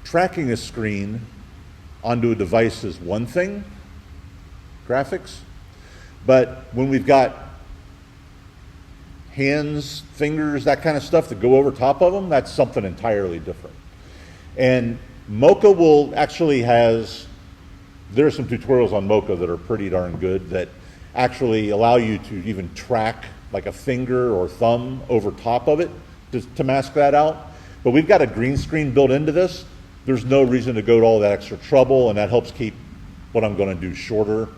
tracking a screen onto a device is one thing, graphics, but when we've got hands, fingers, that kind of stuff that go over top of them, that's something entirely different. And Mocha there are some tutorials on Mocha that are pretty darn good that actually allow you to even track like a finger or thumb over top of it to mask that out. But we've got a green screen built into this. There's no reason to go to all that extra trouble, and that helps keep what I'm going to do shorter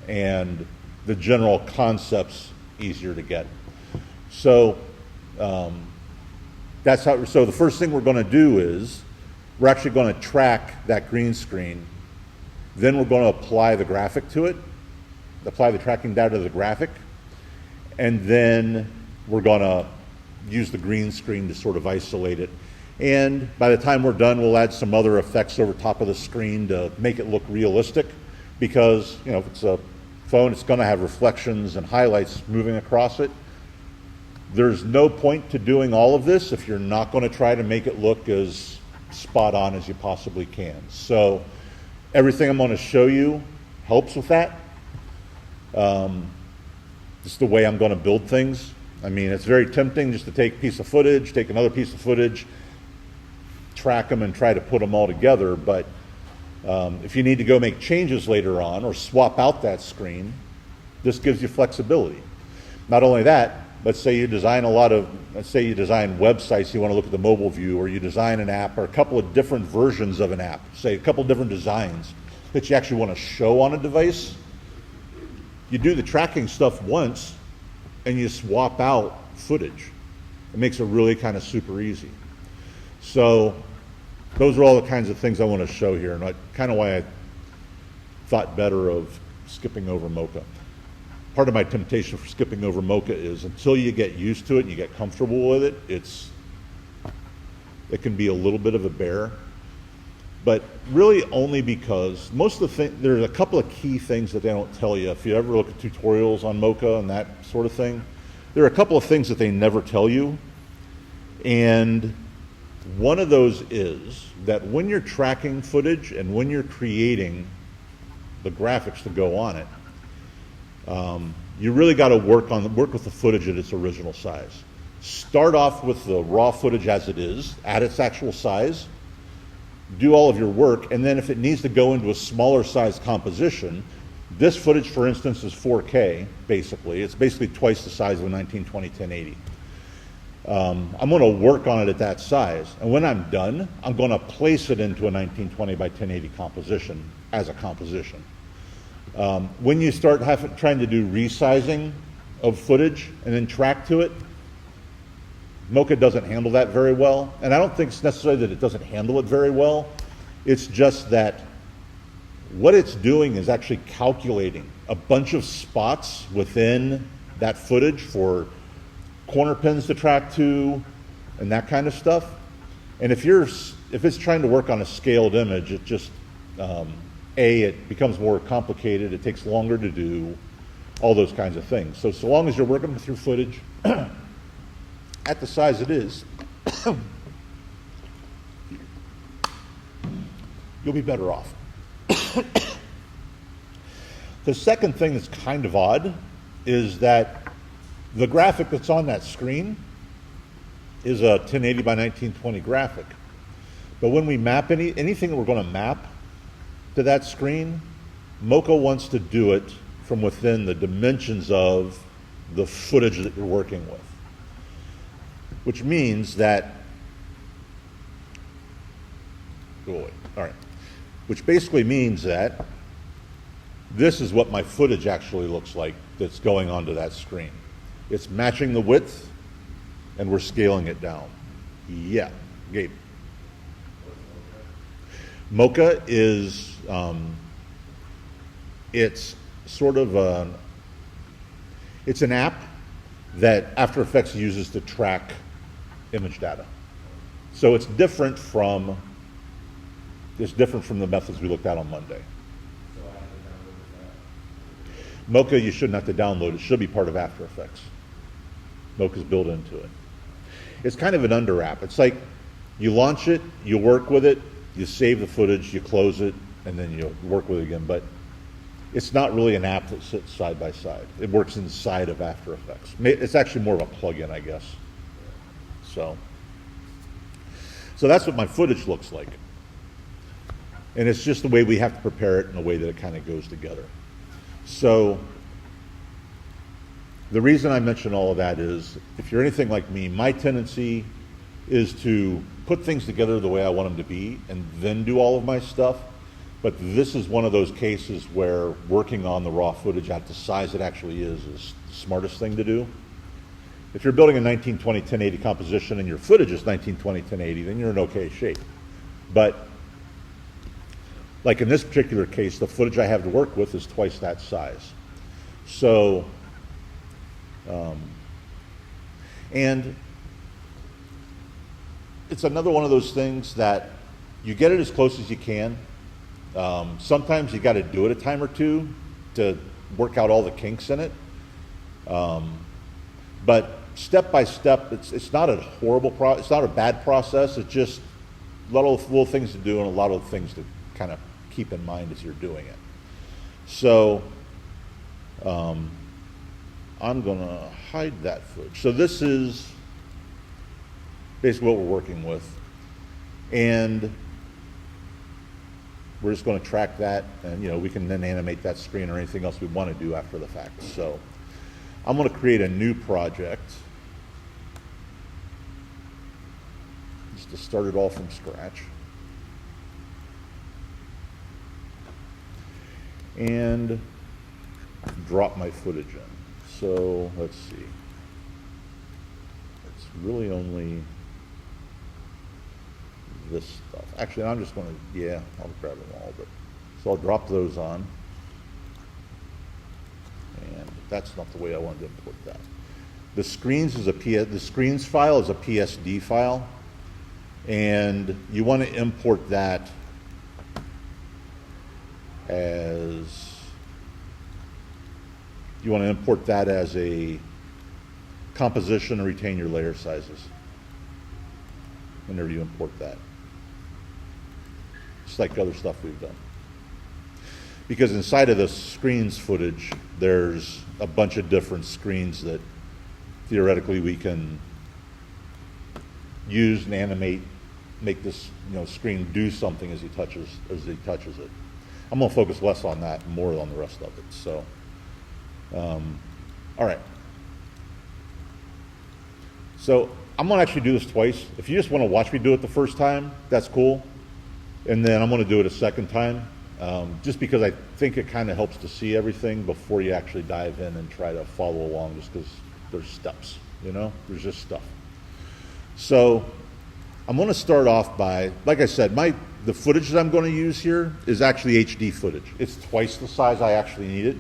and the general concepts easier to get. So so the first thing we're going to do is we're actually going to track that green screen. Then we're going to apply the graphic to it, apply the tracking data to the graphic, and then we're going to use the green screen to sort of isolate it. And by the time we're done, we'll add some other effects over top of the screen to make it look realistic, because if it's a phone, it's going to have reflections and highlights moving across it. There's no point to doing all of this if you're not going to try to make it look as spot on as you possibly can. So everything I'm going to show you helps with that. This is the way I'm going to build things. I mean, it's very tempting just to take a piece of footage, take another piece of footage, track them and try to put them all together. But if you need to go make changes later on or swap out that screen, this gives you flexibility. Not only that, let's say you design websites, you want to look at the mobile view, or you design an app or a couple of different versions of an app, say a couple of different designs that you actually want to show on a device. You do the tracking stuff once and you swap out footage. It makes it really kind of super easy. So those are all the kinds of things I want to show here, and kind of why I thought better of skipping over Mocha. Part of my temptation for skipping over Mocha is until you get used to it and you get comfortable with it, it can be a little bit of a bear. But really only because there's a couple of key things that they don't tell you. If you ever look at tutorials on Mocha and that sort of thing, there are a couple of things that they never tell you. And one of those is that when you're tracking footage and when you're creating the graphics to go on it, you really got to work with the footage at its original size. Start off with the raw footage as it is, at its actual size, do all of your work, and then if it needs to go into a smaller size composition, this footage, for instance, is 4K, basically. It's basically twice the size of a 1920 1080. I'm going to work on it at that size, and when I'm done, I'm going to place it into a 1920 by 1080 composition as a composition. When you start trying to do resizing of footage and then track to it, Mocha doesn't handle that very well. And I don't think it's necessarily that it doesn't handle it very well. It's just that what it's doing is actually calculating a bunch of spots within that footage for corner pins to track to and that kind of stuff. And if it's trying to work on a scaled image, it just it becomes more complicated, it takes longer to do, all those kinds of things. So long as you're working through footage at the size it is, you'll be better off. The second thing that's kind of odd is that the graphic that's on that screen is a 1080 by 1920 graphic. But when we map anything that we're going to map to that screen, Mocha wants to do it from within the dimensions of the footage that you're working with. Which means that, which basically means that this is what my footage actually looks like that's going onto that screen. It's matching the width, and we're scaling it down. Yeah, Gabe. Mocha is, it's sort of it's an app that After Effects uses to track image data. So it's different from the methods we looked at on Monday. So I have to download that. Mocha, you shouldn't have to download. It should be part of After Effects. Mocha's built into it. It's kind of an under app. It's like you launch it, you work with it, you save the footage, you close it, and then you work with it again. But it's not really an app that sits side by side. It works inside of After Effects. It's actually more of a plugin, I guess. So that's what my footage looks like. And it's just the way we have to prepare it and the way that it kind of goes together. So the reason I mention all of that is, if you're anything like me, my tendency is to put things together the way I want them to be and then do all of my stuff. But this is one of those cases where working on the raw footage at the size it actually is the smartest thing to do. If you're building a 1920 1080 composition and your footage is 1920 1080, then you're in okay shape. But like in this particular case, the footage I have to work with is twice that size. So, and it's another one of those things that you get it as close as you can. Sometimes you got to do it a time or two to work out all the kinks in it. But step by step, it's not a horrible it's not a bad process. It's just a lot of little things to do and a lot of things to kind of keep in mind as you're doing it. So I'm going to hide that footage. So this is basically what we're working with. And we're just going to track that, and we can then animate that screen or anything else we want to do after the fact. So I'm going to create a new project just to start it all from scratch. And drop my footage in. So let's see. It's really only this stuff. Actually, I'm just going to, I'll grab them all. But so I'll drop those on. And that's not the way I wanted to import that. The screens file is a PSD file, and you want to import that as a composition and retain your layer sizes whenever you import that. Just like other stuff we've done. Because inside of the screens footage, there's a bunch of different screens that theoretically we can use and animate, make this screen do something as he touches it. I'm going to focus less on that and more on the rest of it. So, all right. So I'm going to actually do this twice. If you just want to watch me do it the first time, that's cool. And then I'm going to do it a second time, just because I think it kind of helps to see everything before you actually dive in and try to follow along, just because there's steps, there's just stuff. So I'm going to start off by, like I said, the footage that I'm going to use here is actually HD footage. It's twice the size I actually needed.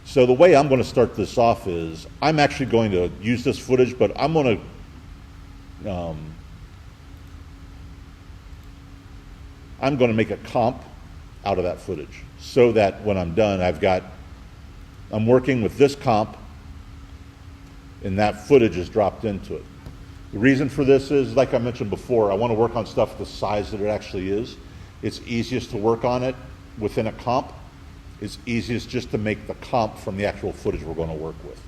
So the way I'm going to start this off is I'm actually going to use this footage, but I'm going to make a comp out of that footage so that when I'm done, I'm working with this comp and that footage is dropped into it. The reason for this is, like I mentioned before, I want to work on stuff the size that it actually is. It's easiest to work on it within a comp. It's easiest just to make the comp from the actual footage we're going to work with.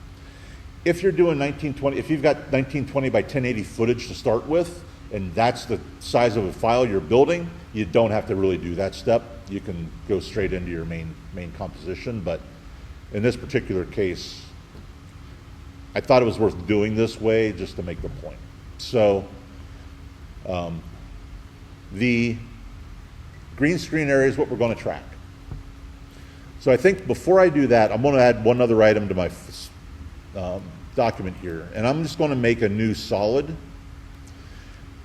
If you're doing 1920, if you've got 1920 by 1080 footage to start with, and that's the size of a file you're building, you don't have to really do that step. You can go straight into your main composition, but in this particular case, I thought it was worth doing this way just to make the point. So the green screen area is what we're going to track. So I think before I do that, I'm going to add one other item to my document here, and I'm just going to make a new solid,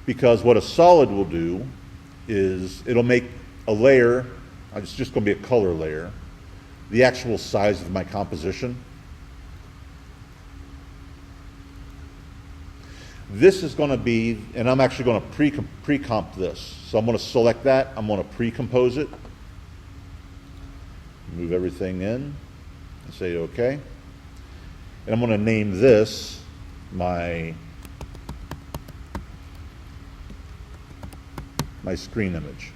because what a solid will do is it'll make a layer, it's just going to be a color layer, the actual size of my composition. This is going to be, and I'm actually going to pre-comp this. So I'm going to select that, I'm going to pre-compose it, move everything in, and say OK. And I'm going to name this my screen image.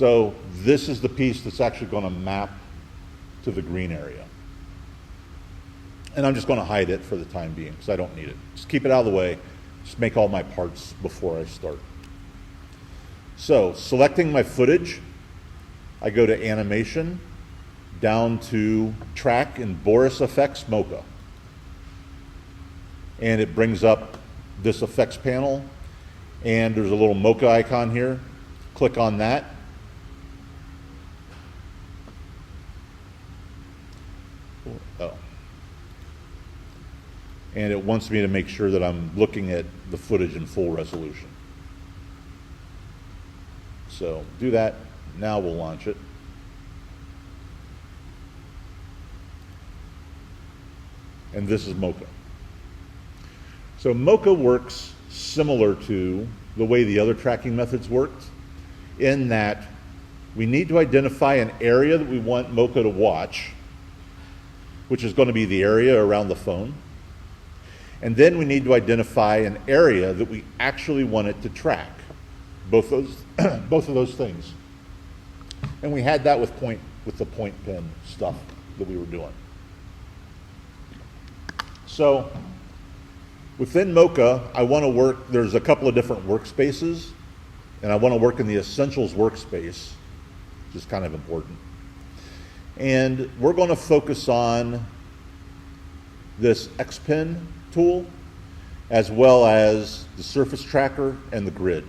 So this is the piece that's actually going to map to the green area. And I'm just going to hide it for the time being because I don't need it. Just keep it out of the way. Just make all my parts before I start. So selecting my footage, I go to Animation, down to Track and Boris Effects Mocha. And it brings up this effects panel, and there's a little Mocha icon here. Click on that. Oh. And it wants me to make sure that I'm looking at the footage in full resolution. So do that. Now we'll launch it. And this is Mocha. So Mocha works similar to the way the other tracking methods worked, in that we need to identify an area that we want Mocha to watch, which is going to be the area around the phone. And then we need to identify an area that we actually want it to track. Both of those things. And we had that with the point pin stuff that we were doing. So within Mocha, I want to work, there's a couple of different workspaces, and I want to work in the Essentials workspace, which is kind of important. And we're going to focus on this X-Pen tool, as well as the surface tracker and the grid.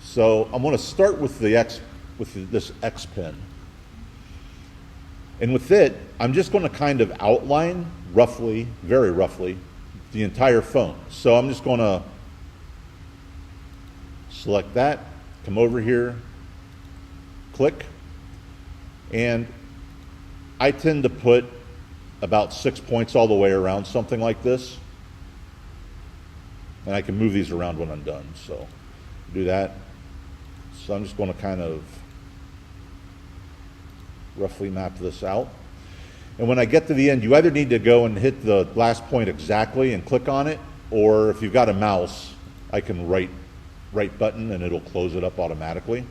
So I'm going to start with this X-Pen. And with it, I'm just going to kind of outline roughly, very roughly, the entire phone. So I'm just going to select that, come over here, click, and I tend to put about 6 points all the way around something like this. And I can move these around when I'm done, so do that. So I'm just going to kind of roughly map this out. And when I get to the end, you either need to go and hit the last point exactly and click on it, or if you've got a mouse, I can right button and it'll close it up automatically.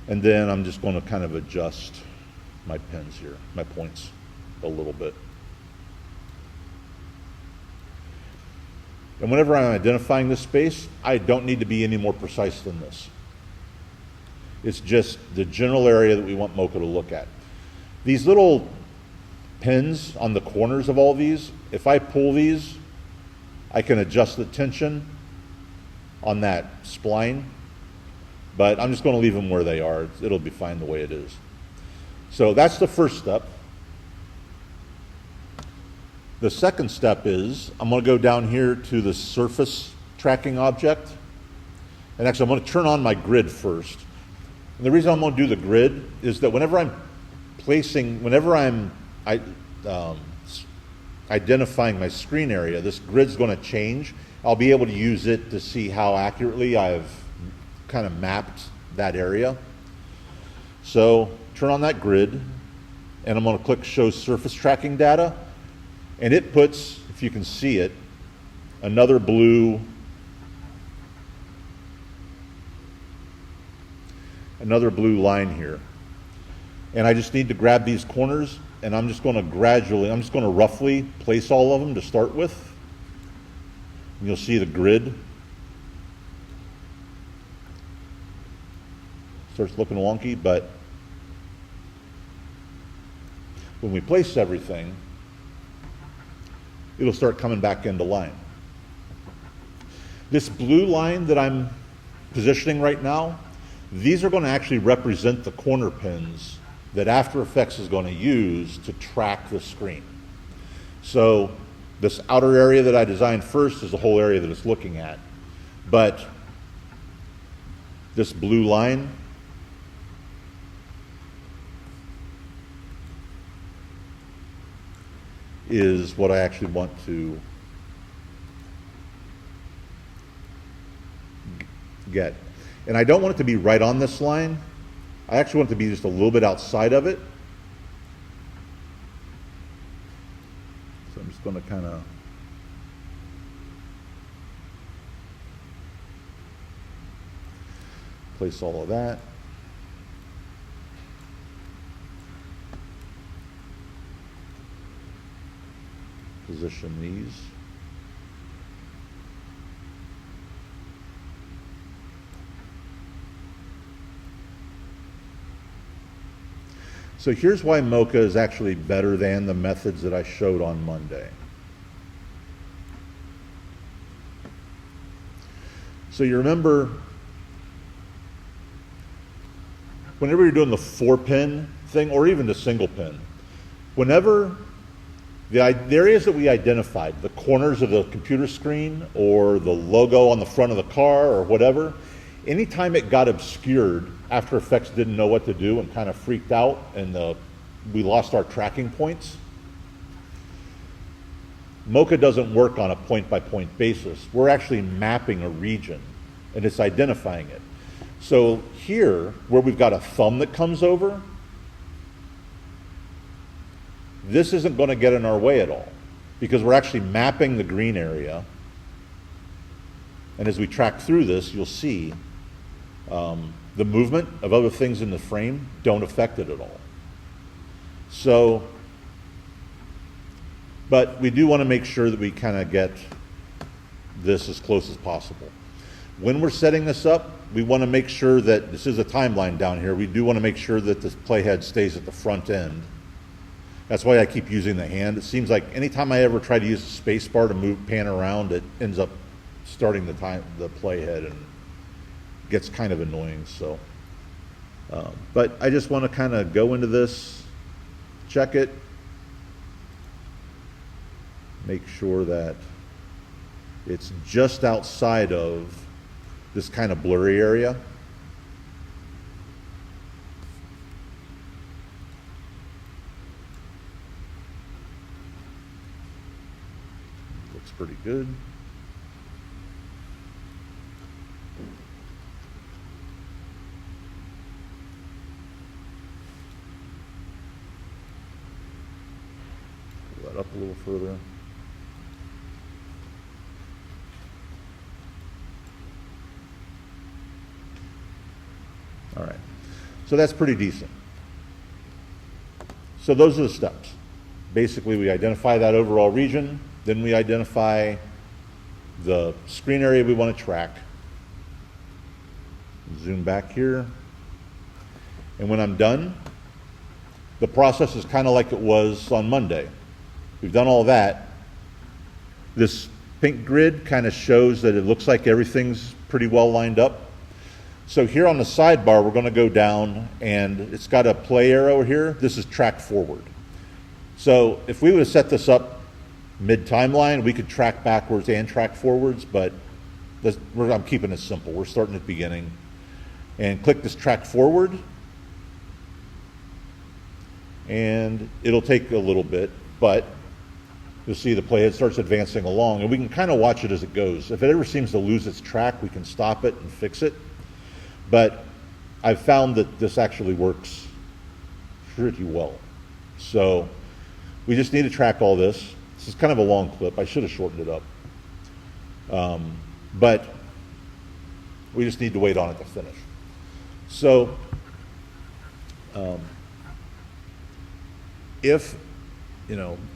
And then I'm just going to kind of adjust my pins here, my points a little bit. And whenever I'm identifying this space, I don't need to be any more precise than this. It's just the general area that we want Mocha to look at. These little pins on the corners of all these, if I pull these, I can adjust the tension on that spline, but I'm just going to leave them where they are. It'll be fine the way it is. So that's the first step. The second step is I'm going to go down here to the surface tracking object. And actually, I'm going to turn on my grid first. And the reason I'm going to do the grid is that whenever I'm identifying my screen area, this grid's going to change. I'll be able to use it to see how accurately I've kind of mapped that area. So turn on that grid, and I'm going to click Show Surface Tracking Data. And it puts, if you can see it, another blue line here. And I just need to grab these corners, and I'm just going to roughly place all of them to start with. And you'll see the grid starts looking wonky, but when we place everything, it'll start coming back into line. This blue line that I'm positioning right now, these are going to actually represent the corner pins that After Effects is going to use to track the screen. So this outer area that I designed first is the whole area that it's looking at. But this blue line is what I actually want to get. And I don't want it to be right on this line. I actually want it to be just a little bit outside of it. So I'm just going to kind of place all of that. position these. So here's why Mocha is actually better than the methods that I showed on Monday. So you remember, whenever you're doing the 4-pin thing, or even the single pin, whenever the areas that we identified, the corners of the computer screen or the logo on the front of the car or whatever, anytime it got obscured, After Effects didn't know what to do and kind of freaked out, and we lost our tracking points. Mocha doesn't work on a point-by-point basis. We're actually mapping a region, and it's identifying it. So here, where we've got a thumb that comes over, this isn't going to get in our way at all, because we're actually mapping the green area. And as we track through this, you'll see the movement of other things in the frame don't affect it at all. So, but we do want to make sure that we kind of get this as close as possible. When we're setting this up, we want to make sure that, this is a timeline down here, we do want to make sure that the playhead stays at the front end. That's why I keep using the hand. It seems like anytime I ever try to use the space bar to pan around, it ends up starting the playhead, and gets kind of annoying. So, but I just want to kind of go into this, check it, make sure that it's just outside of this kind of blurry area. Looks pretty good. Pull that up a little further. All right, so that's pretty decent. So those are the steps. Basically, we identify that overall region, then we identify the screen area we want to track. Zoom back here. And when I'm done, the process is kind of like it was on Monday. We've done all that. This pink grid kind of shows that it looks like everything's pretty well lined up. So here on the sidebar, we're going to go down, and it's got a play arrow here. This is track forward. So if we would have set this up mid-timeline, we could track backwards and track forwards, but I'm keeping it simple. We're starting at the beginning. And click this track forward, and it'll take a little bit, but you'll see the playhead starts advancing along, and we can kind of watch it as it goes. If it ever seems to lose its track, we can stop it and fix it. But I've found that this actually works pretty well. So we just need to track all this. This is kind of a long clip. I should have shortened it up. But we just need to wait on it to finish. So if,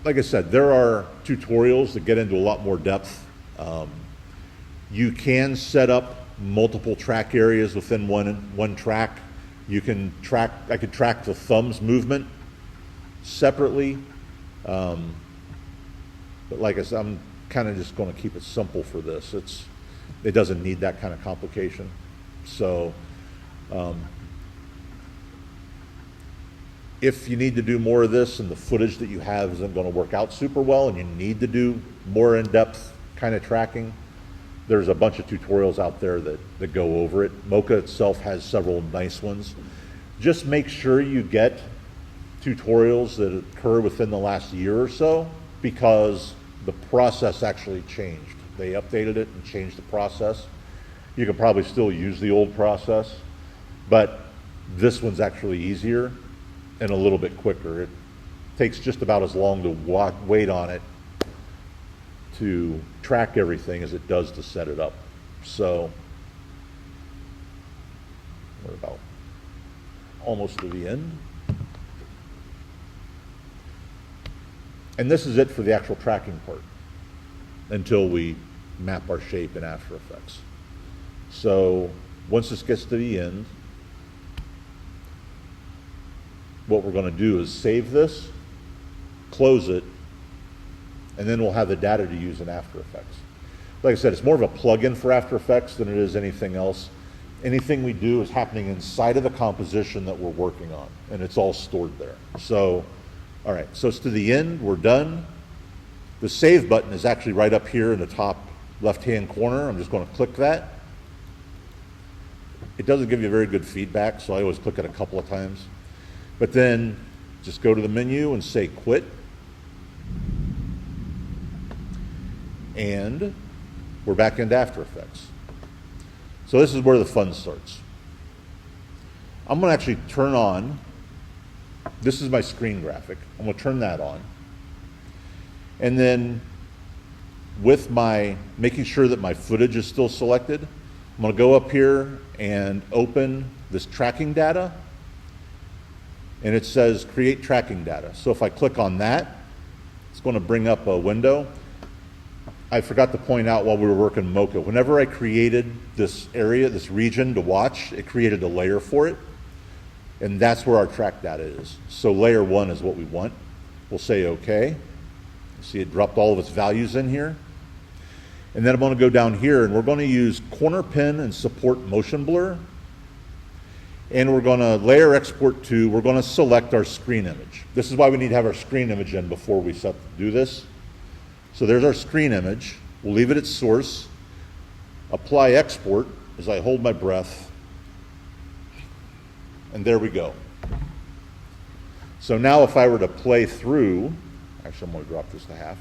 like I said, there are tutorials that get into a lot more depth. You can set up multiple track areas within one track. You can track, I could track the thumb's movement separately. But like I said, I'm kind of just going to keep it simple for this. It doesn't need that kind of complication. So if you need to do more of this and the footage that you have isn't going to work out super well and you need to do more in-depth kind of tracking, there's a bunch of tutorials out there that go over it. Mocha itself has several nice ones. Just make sure you get tutorials that occur within the last year or so, because the process actually changed. They updated it and changed the process. You can probably still use the old process, but this one's actually easier and a little bit quicker. It takes just about as long to wait on it to track everything as it does to set it up. So we're about almost to the end. And this is it for the actual tracking part until we map our shape in After Effects. So once this gets to the end, what we're going to do is save this, close it, and then we'll have the data to use in After Effects. Like I said, it's more of a plug-in for After Effects than it is anything else. Anything we do is happening inside of the composition that we're working on, and it's all stored there. So, all right, so it's to the end, we're done. The save button is actually right up here in the top left-hand corner. I'm just going to click that. It doesn't give you very good feedback, so I always click it a couple of times. But then just go to the menu and say quit. And we're back into After Effects. So this is where the fun starts. I'm going to actually turn on, this is my screen graphic. I'm going to turn that on. And then with my, making sure that my footage is still selected, I'm going to go up here and open this tracking data. And it says create tracking data. So if I click on that, it's going to bring up a window. I forgot to point out while we were working Mocha, whenever I created this area, this region to watch, it created a layer for it. And that's where our track data is. So layer 1 is what we want. We'll say okay. See, it dropped all of its values in here. And then I'm going to go down here and we're going to use corner pin and support motion blur. And we're going to layer export to, we're going to select our screen image. This is why we need to have our screen image in before we set to do this. So there's our screen image. We'll leave it at source. Apply export as I hold my breath. And there we go. So now if I were to play through, actually I'm going to drop this to half.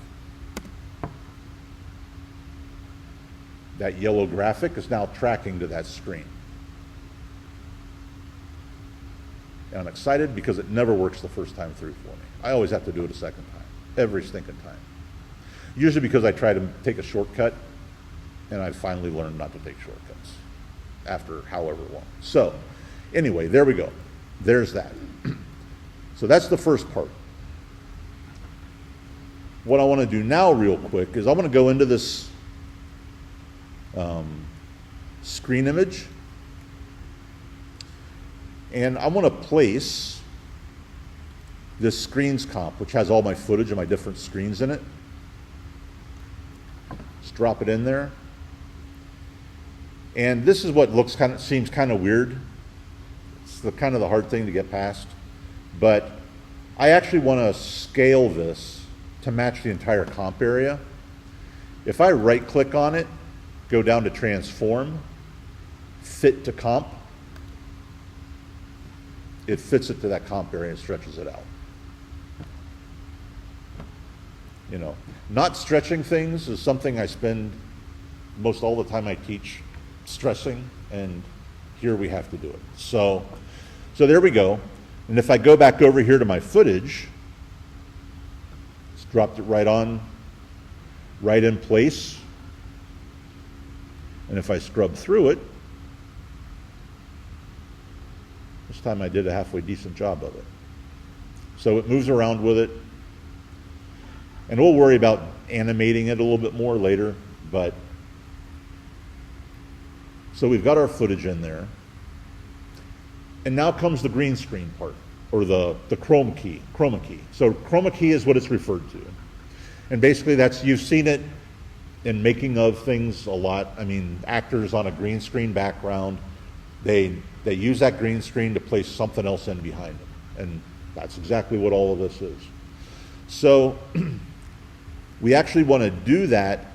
That yellow graphic is now tracking to that screen. And I'm excited because it never works the first time through for me. I always have to do it a second time, every stinking time. Usually because I try to take a shortcut, and I finally learned not to take shortcuts after however long. So anyway, there we go. There's that. So that's the first part. What I want to do now real quick is I want to go into this screen image. And I want to place this screens comp, which has all my footage and my different screens in it. Just drop it in there. And this is what looks seems kind of weird. It's the kind of the hard thing to get past. But I actually want to scale this to match the entire comp area. If I right click on it, go down to transform, fit to comp, it fits it to that comp area and stretches it out. You know, not stretching things is something I spend most all the time I teach stressing, and here we have to do it. So there we go. And if I go back over here to my footage, it's dropped it right on, right in place. And if I scrub through it, this time I did a halfway decent job of it. So it moves around with it. And we'll worry about animating it a little bit more later, but so we've got our footage in there. And now comes the green screen part, or the chroma key. So chroma key is what it's referred to. And basically that's, you've seen it in making of things a lot. I mean, actors on a green screen background, they use that green screen to place something else in behind them. And that's exactly what all of this is. So we actually want to do that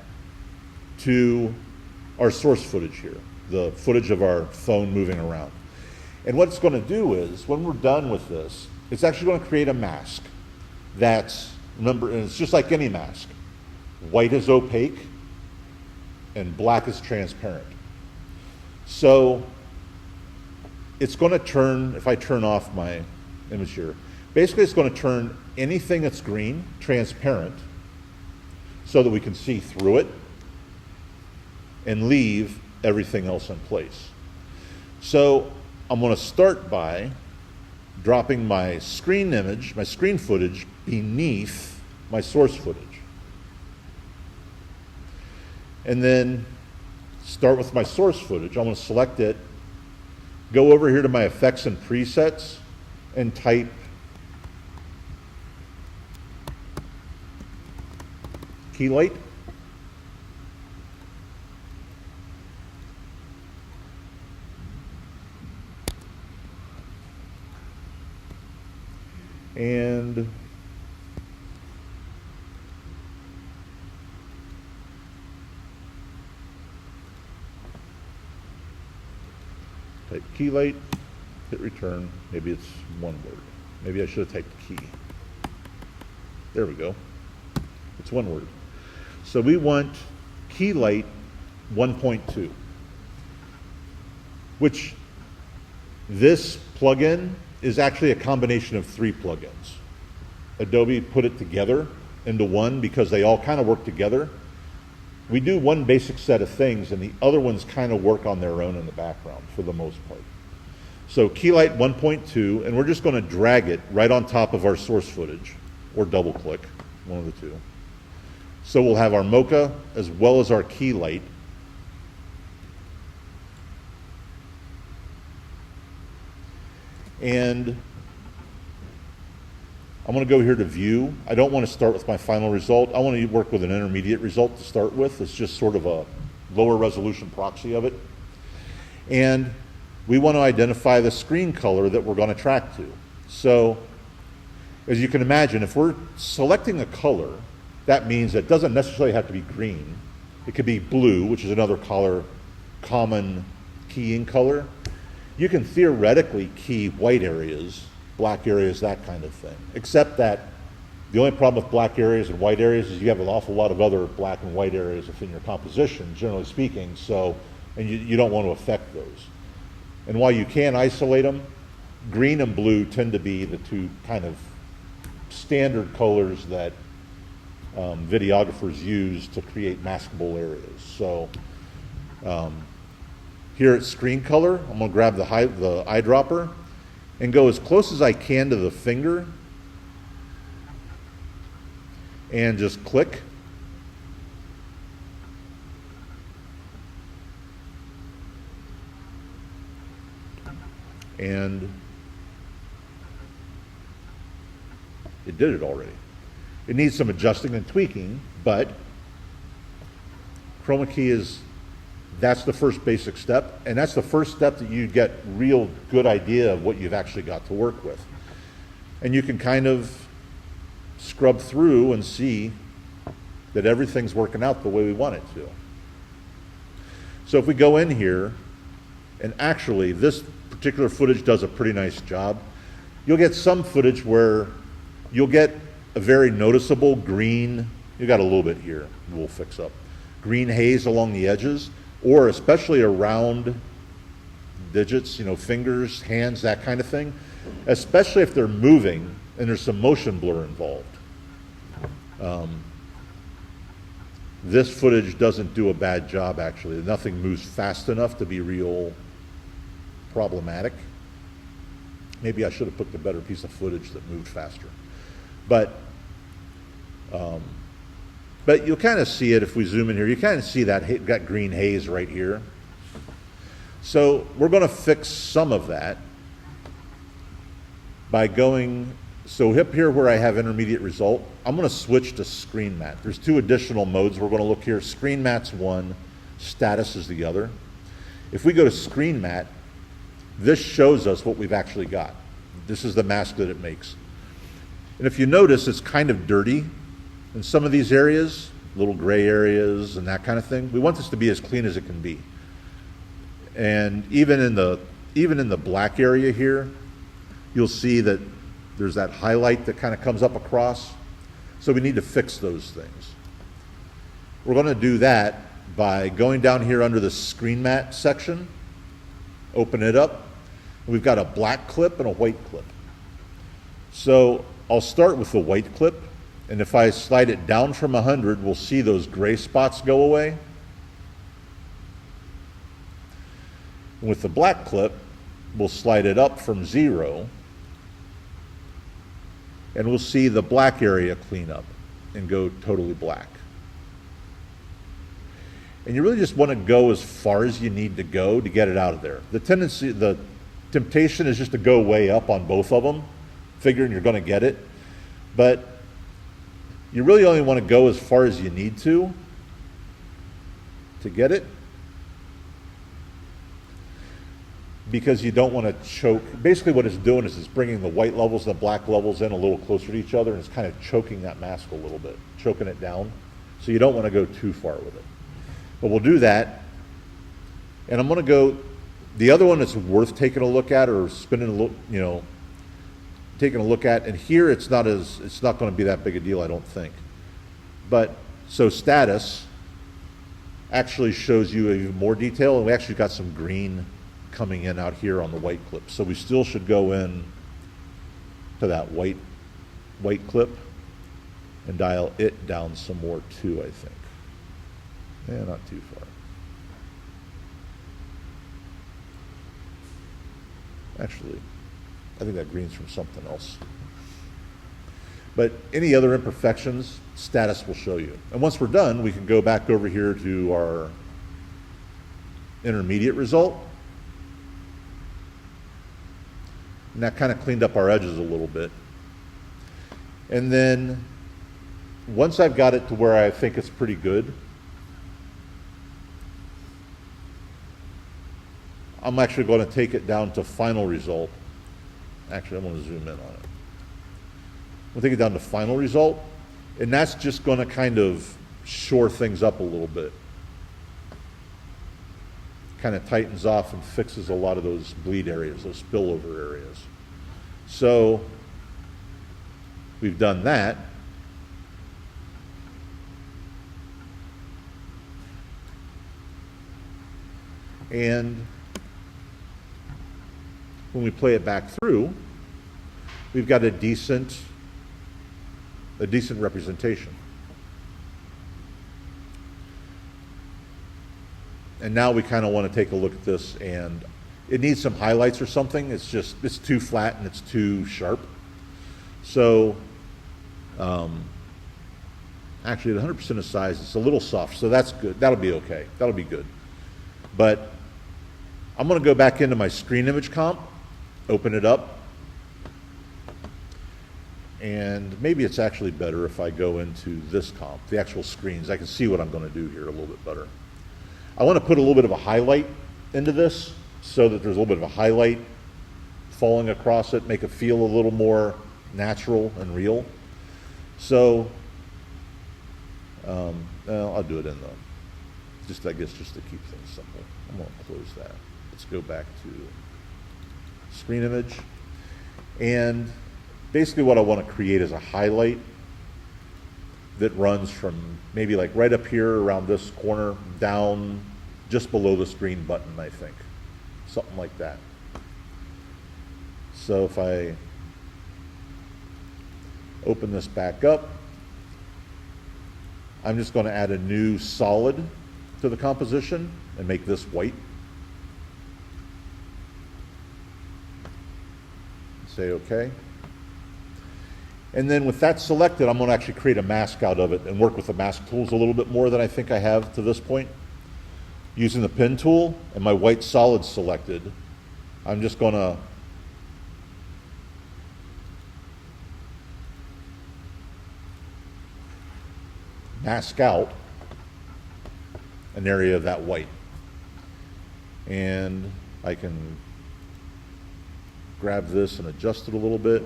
to our source footage here, the footage of our phone moving around. And what it's going to do is, when we're done with this, it's actually going to create a mask that's, remember, and it's just like any mask. White is opaque and black is transparent. So it's going to turn, if I turn off my image here, basically it's going to turn anything that's green transparent so that we can see through it and leave everything else in place. So I'm going to start by dropping my screen image, my screen footage beneath my source footage. And then start with my source footage. I'm going to select it, go over here to my effects and presets, and type Keylight. And type Keylight, hit return. Maybe it's one word. Maybe I should have typed key. There we go. It's one word. So we want Keylight 1.2, which this plugin is actually a combination of 3 plugins. Adobe put it together into one because they all kind of work together. We do one basic set of things and the other ones kind of work on their own in the background for the most part. So Keylight 1.2, and we're just going to drag it right on top of our source footage, or double click, one of the two. So we'll have our Mocha as well as our Keylight. And I'm going to go here to view. I don't want to start with my final result. I want to work with an intermediate result to start with. It's just sort of a lower resolution proxy of it. And we want to identify the screen color that we're going to track to. So as you can imagine, if we're selecting a color, that means it doesn't necessarily have to be green. It could be blue, which is another common keying color. You can theoretically key white areas, black areas, that kind of thing. Except that the only problem with black areas and white areas is you have an awful lot of other black and white areas within your composition, generally speaking, so, and you don't want to affect those. And while you can isolate them, green and blue tend to be the two kind of standard colors that videographers use to create maskable areas. So here at screen color, I'm going to grab the eyedropper and go as close as I can to the finger and just click. And it did it already. It needs some adjusting and tweaking, but Chroma key that's the first basic step, and that's the first step that you get real good idea of what you've actually got to work with. And you can kind of scrub through and see that everything's working out the way we want it to. So if we go in here, and actually this particular footage does a pretty nice job, you'll get some footage where you'll get a very noticeable green, you got a little bit here, we'll fix up, green haze along the edges, or especially around digits, fingers, hands, that kind of thing, especially if they're moving and there's some motion blur involved. This footage doesn't do a bad job, actually. Nothing moves fast enough to be real problematic. Maybe I should have picked a better piece of footage that moved faster. But you'll kind of see it if we zoom in here. You kind of see that got green haze right here. So we're going to fix some of that by going, so up here where I have intermediate result, I'm going to switch to screen matte. There's 2 additional modes we're going to look here. Screen matte's one, status is the other. If we go to screen matte, this shows us what we've actually got. This is the mask that it makes. And if you notice, it's kind of dirty in some of these areas, little gray areas and that kind of thing. We want this to be as clean as it can be. And even in the black area here, you'll see that there's that highlight that kind of comes up across. So we need to fix those things. We're going to do that by going down here under the screen matte section, open it up, and we've got a black clip and a white clip. So I'll start with the white clip, and if I slide it down from 100, we'll see those gray spots go away. And with the black clip, we'll slide it up from 0, and we'll see the black area clean up. and go totally black. And you really just want to go as far as you need to go to get it out of there. The temptation is just to go way up on both of them, figuring you're going to get it. But you really only want to go as far as you need to get it, because you don't want to choke. Basically what it's doing is it's bringing the white levels and the black levels in a little closer to each other, and it's kind of choking that mask a little bit, choking it down. So you don't want to go too far with it. But we'll do that. And I'm going to go, the other one that's worth taking a look at, or spinning a look, taking a look at, and here it's not going to be that big a deal, I don't think. But, so status actually shows you even more detail, and we actually got some green coming in out here on the white clip. So we still should go in to that white clip and dial it down some more too, I think. Yeah, not too far. Actually, I think that green's from something else. But any other imperfections, status will show you. And once we're done, we can go back over here to our intermediate result. And that kind of cleaned up our edges a little bit. And then once I've got it to where I think it's pretty good, I'm actually going to take it down to final result. Actually, I'm going to zoom in on it. We'll take it down to final result, and that's just going to kind of shore things up a little bit. Kind of tightens off and fixes a lot of those bleed areas, those spillover areas. So we've done that. And when we play it back through, we've got a decent representation. And now we kind of want to take a look at this, and it needs some highlights or something. It's too flat and it's too sharp. So actually at 100% of size, it's a little soft, so that's good. That'll be okay. That'll be good. But I'm going to go back into my screen image comp, open it up, and maybe it's actually better if I go into this comp, the actual screens. I can see what I'm going to do here a little bit better. I want to put a little bit of a highlight into this so that there's a little bit of a highlight falling across it, make it feel a little more natural and real. So I'll do it in I guess just to keep things simple. I'm going to close that. Let's go back to screen image. And basically what I want to create is a highlight that runs from maybe like right up here around this corner down just below the screen button, I think. Something like that. So if I open this back up, I'm just going to add a new solid to the composition and make this white. Say OK. And then with that selected, I'm going to actually create a mask out of it and work with the mask tools a little bit more than I think I have to this point. Using the pen tool and my white solid selected, I'm just going to mask out an area of that white. And I can grab this and adjust it a little bit.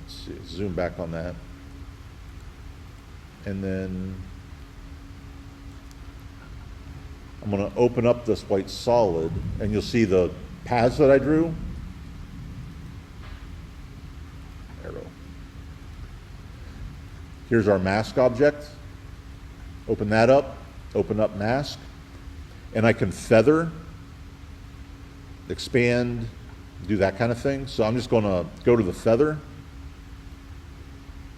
Let's see, zoom back on that. And then I'm going to open up this white solid, and you'll see the paths that I drew. Arrow. Here's our mask object. Open that up, open up mask, and I can feather, expand, do that kind of thing. So I'm just going to go to the feather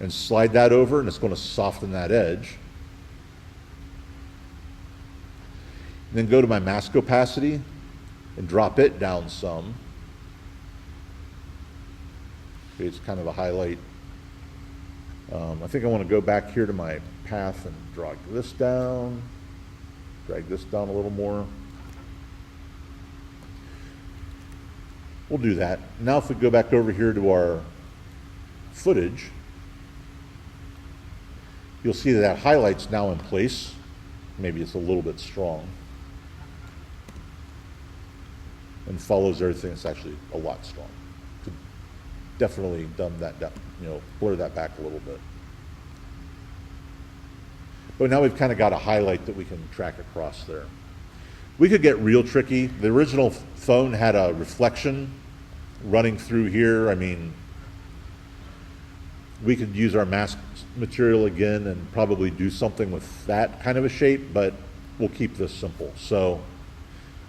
and slide that over, and it's going to soften that edge. And then go to my mask opacity and drop it down some. It's kind of a highlight. I think I want to go back here to my path and drag this down a little more. We'll do that. Now if we go back over here to our footage, you'll see that highlight's now in place. Maybe it's a little bit strong. And follows everything. It's actually a lot strong. Could definitely dumb that down, blur that back a little bit. But now we've kind of got a highlight that we can track across there. We could get real tricky. The original phone had a reflection running through here. I mean, we could use our mask material again and probably do something with that kind of a shape, but we'll keep this simple. So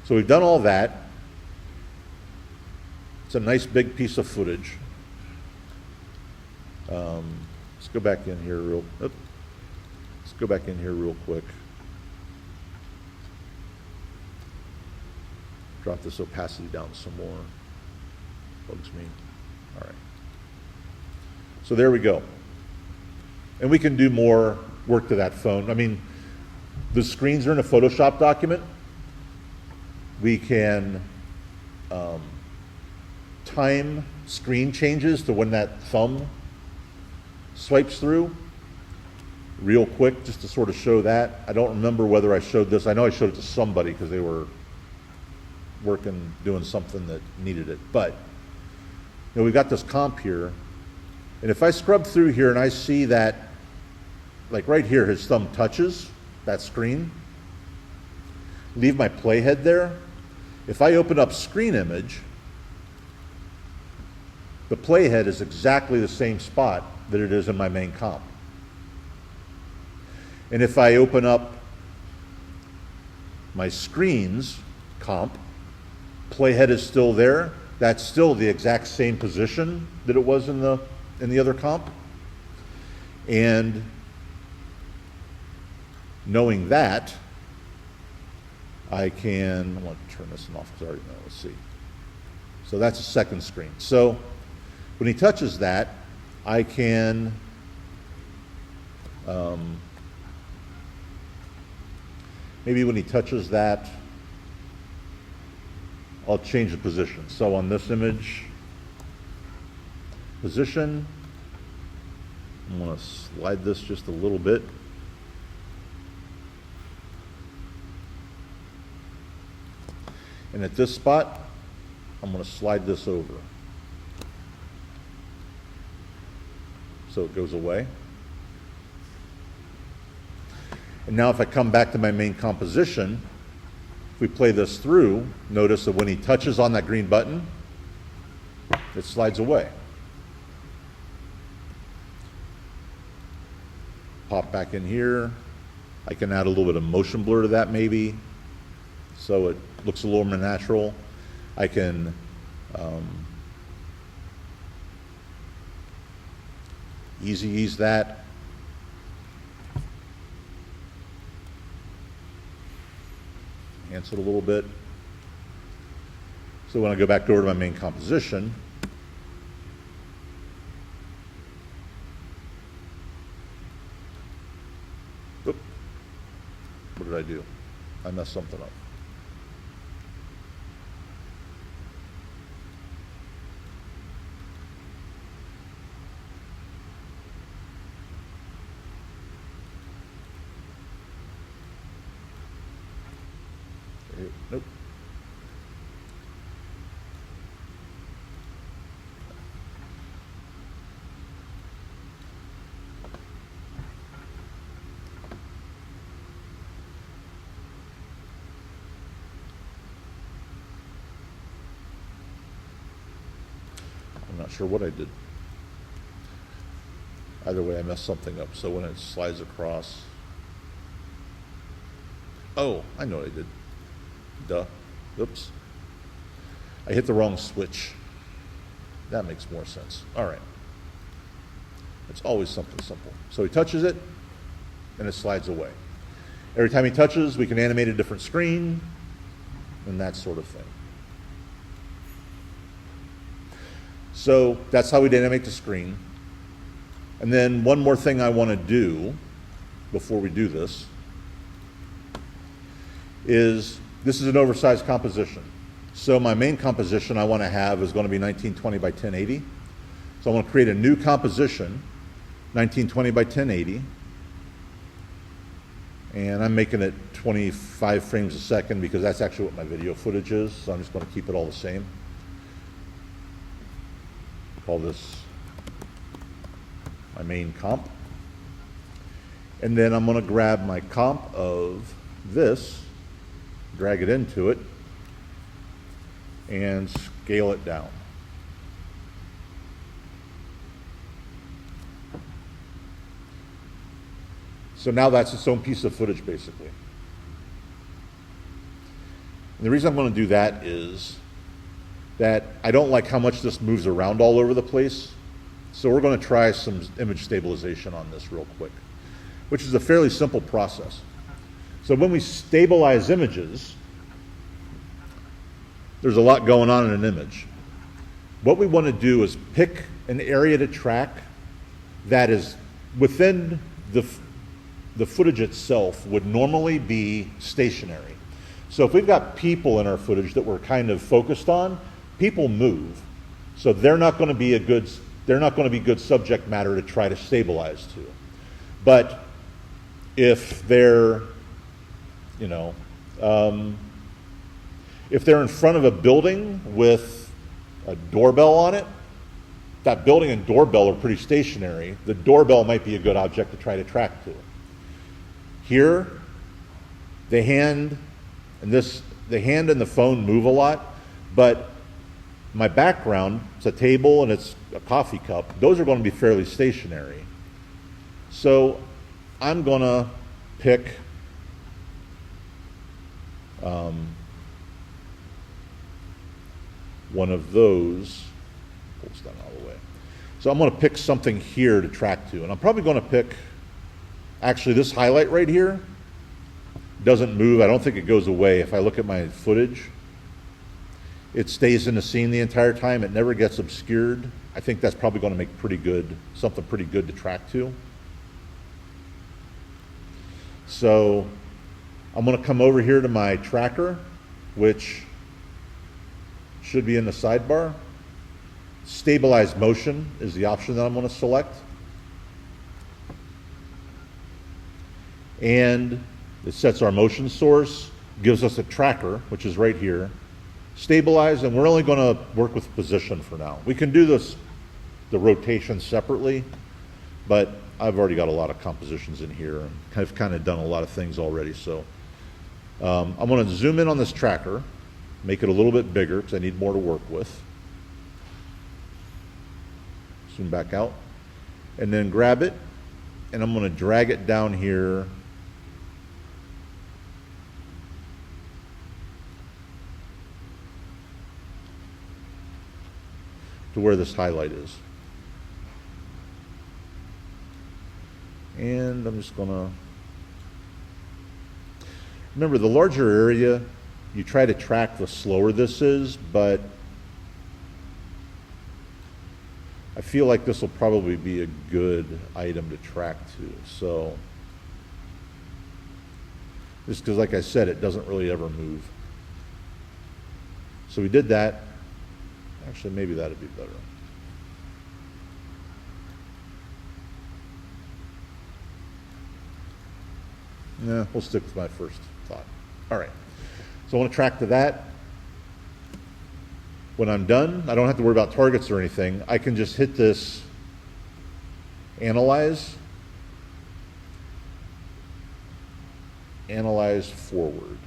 we've done all that. It's a nice big piece of footage. Let's go back in here real quick. Drop this opacity down some more. Bugs me. All right. So there we go. And we can do more work to that phone. I mean, the screens are in a Photoshop document. We can time screen changes to when that thumb swipes through real quick, just to sort of show that. I don't remember whether I showed this. I know I showed it to somebody because they were doing something that needed it. But we've got this comp here, and if I scrub through here and I see that, like right here, his thumb touches that screen, leave my playhead there. If I open up screen image, the playhead is exactly the same spot that it is in my main comp. And if I open up my screens comp, playhead is still there. That's still the exact same position that it was in the other comp. And knowing that, I want to turn this off because I already know. Let's see. So that's a second screen. So when he touches that, I can maybe when he touches that, I'll change the position. So on this image, position, I'm going to slide this just a little bit. And at this spot, I'm going to slide this over. So it goes away. And now if I come back to my main composition, if we play this through, notice that when he touches on that green button, it slides away. Pop back in here. I can add a little bit of motion blur to that maybe, so it looks a little more natural. I can easy ease that. Enhance it a little bit. So when I go back over to my main composition, what did I do? I messed something up. Nope. I'm not sure what I did. Either way, I messed something up. So when it slides across, oh, I know what I did. Duh. Oops. I hit the wrong switch. That makes more sense. All right. It's always something simple. So he touches it, and it slides away. Every time he touches, we can animate a different screen, and that sort of thing. So that's how we animate the screen. And then one more thing I want to do before we do this is, this is an oversized composition. So my main composition I want to have is going to be 1920 by 1080. So I want to create a new composition, 1920 by 1080. And I'm making it 25 frames a second because that's actually what my video footage is. So I'm just going to keep it all the same. Call this my main comp. And then I'm going to grab my comp of this, drag it into it, and scale it down. So now that's its own piece of footage, basically. And the reason I'm going to do that is that I don't like how much this moves around all over the place. So we're going to try some image stabilization on this real quick, which is a fairly simple process. So when we stabilize images, there's a lot going on in an image. What we want to do is pick an area to track that is within the footage itself would normally be stationary. So if we've got people in our footage that we're kind of focused on, people move. So they're not going to be good subject matter to try to stabilize to. But if they're, if they're in front of a building with a doorbell on it, that building and doorbell are pretty stationary. The doorbell might be a good object to try to track to. Here, the hand and the phone move a lot, but my background, it's a table and it's a coffee cup, those are going to be fairly stationary. So I'm going to pick one of those, pull this down all the way. So I'm going to pick something here to track to, and I'm probably going to pick, actually this highlight right here doesn't move. I don't think it goes away. If I look at my footage, it stays in the scene the entire time. It never gets obscured. I think that's probably going to make something pretty good to track to. So I'm going to come over here to my tracker, which should be in the sidebar. Stabilize motion is the option that I'm going to select. And it sets our motion source, gives us a tracker, which is right here. Stabilize, and we're only going to work with position for now. We can do the rotation separately, but I've already got a lot of compositions in here, and I've kind of done a lot of things already. So I'm going to zoom in on this tracker, make it a little bit bigger because I need more to work with. Zoom back out, and then grab it, and I'm going to drag it down here to where this highlight is. And I'm just going to, remember, the larger area, you try to track the slower this is, but I feel like this will probably be a good item to track to. So, just because, like I said, it doesn't really ever move. So we did that. Actually, maybe that'd be better. Yeah, we'll stick with my first thought. All right. So I want to track to that. When I'm done, I don't have to worry about targets or anything. I can just hit this analyze forward.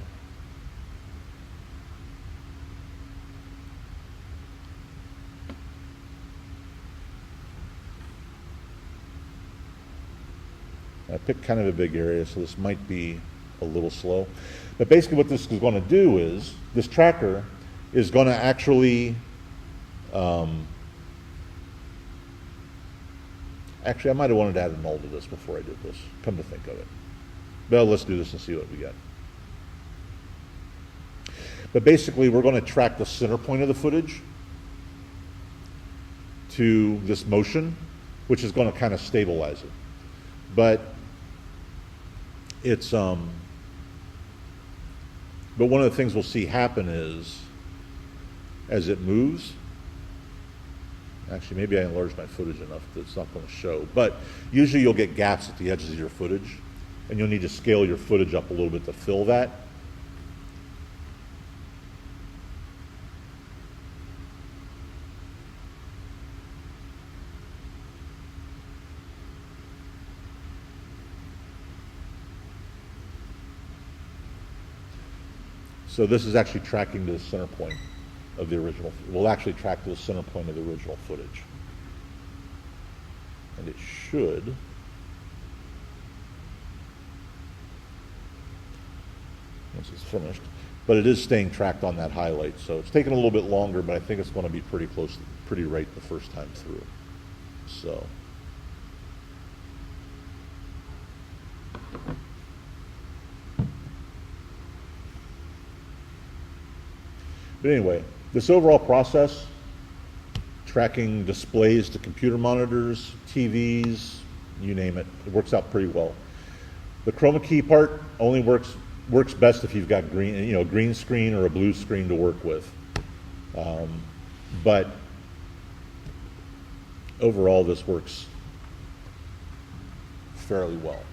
I picked kind of a big area, so this might be a little slow. But basically what this is going to do is, this tracker is going to actually, actually I might have wanted to add a null to this before I did this, come to think of it. Well, let's do this and see what we get. But basically we're going to track the center point of the footage. to this motion, which is going to kind of stabilize it. But it's but one of the things we'll see happen is as it moves, actually maybe I enlarged my footage enough that it's not going to show, but usually you'll get gaps at the edges of your footage, and you'll need to scale your footage up a little bit to fill that. So this is actually tracking to the center point of the original. We'll actually track to the center point of the original footage. And it should. Once it's finished. But it is staying tracked on that highlight. So it's taking a little bit longer, but I think it's going to be pretty close, pretty right the first time through. So. But anyway, this overall process, tracking displays to computer monitors, TVs, you name it, it works out pretty well. The Chroma key part only works best if you've got green screen or a blue screen to work with. But overall, this works fairly well.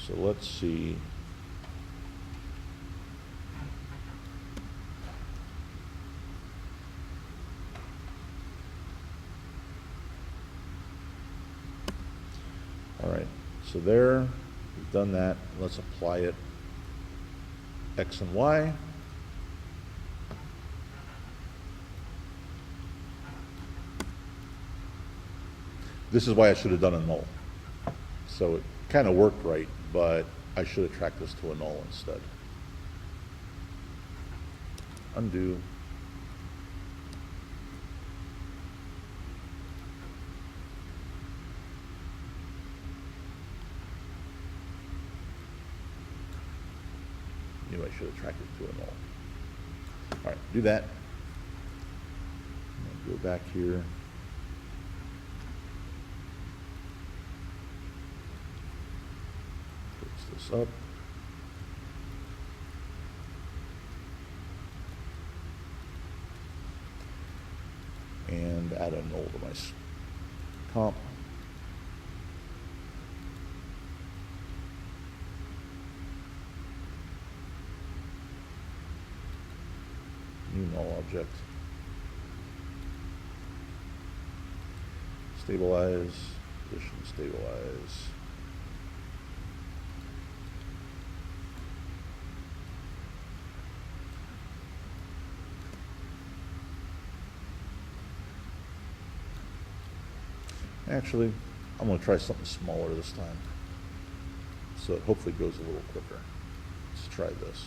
So let's see. All right, so there, we've done that. Let's apply it X and Y. This is why I should have done a null. So it kind of worked right, but I should have tracked this to a null instead. Undo. I should have tracked it to a null. All right, do that. Go back here. Fix this up. And add a null to my comp. New null object. Stabilize, position stabilize. Actually, I'm going to try something smaller this time. So it hopefully goes a little quicker. Let's try this.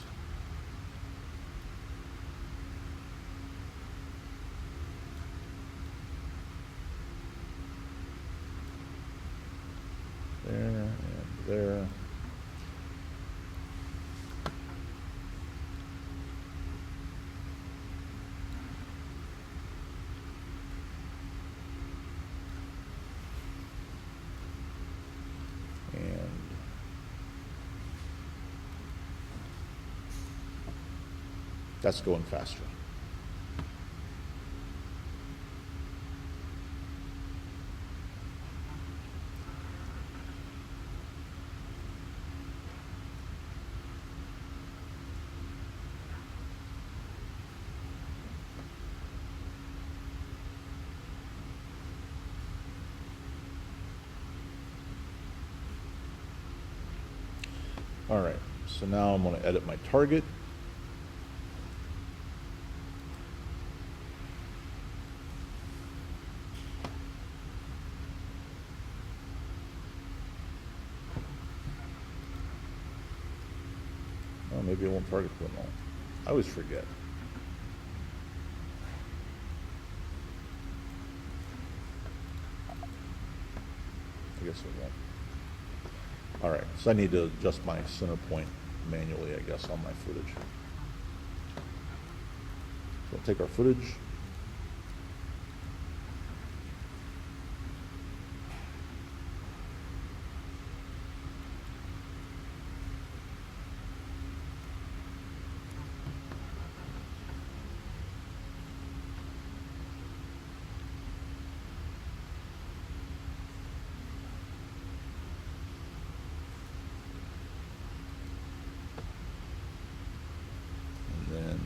There and there. And that's going faster. All right, so now I'm going to edit my target. Oh, maybe I won't target them all. I always forget. I guess I won't. All right, so I need to adjust my center point manually, I guess, on my footage. we'll take our footage. And then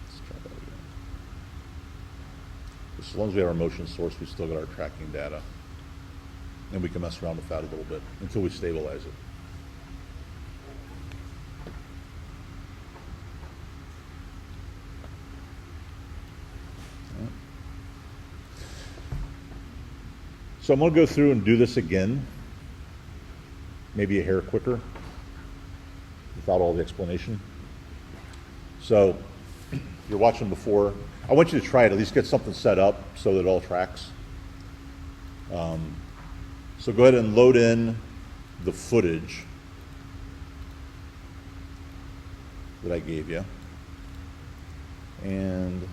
let's try that again. As long as we have our motion source, we still got our tracking data. And we can mess around with that a little bit until we stabilize it. All right. So I'm going to go through and do this again, maybe a hair quicker, without all the explanation. So you're watching before. I want you to try it, at least get something set up so that it all tracks. So go ahead and load in the footage that I gave you. And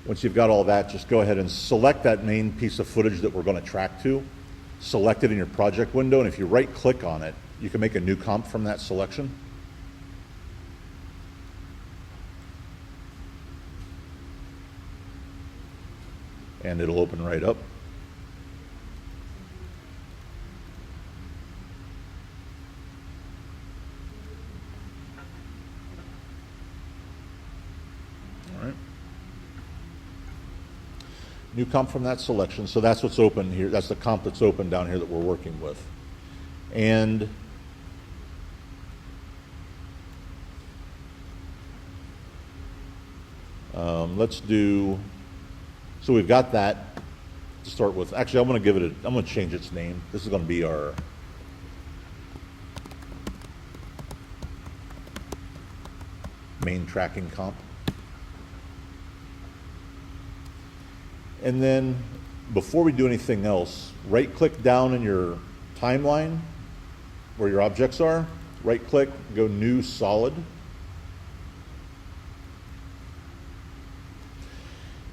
once you've got all that, just go ahead and select that main piece of footage that we're going to track to. Select it in your project window, and if you right-click on it, you can make a new comp from that selection. And it'll open right up. All right. New comp from that selection. So that's what's open here. That's the comp that's open down here that we're working with. And let's do, so we've got that to start with. Actually, I'm going to give it I'm going to change its name. This is going to be our main tracking comp. And then before we do anything else, right-click down in your timeline where your objects are, right-click, go New Solid.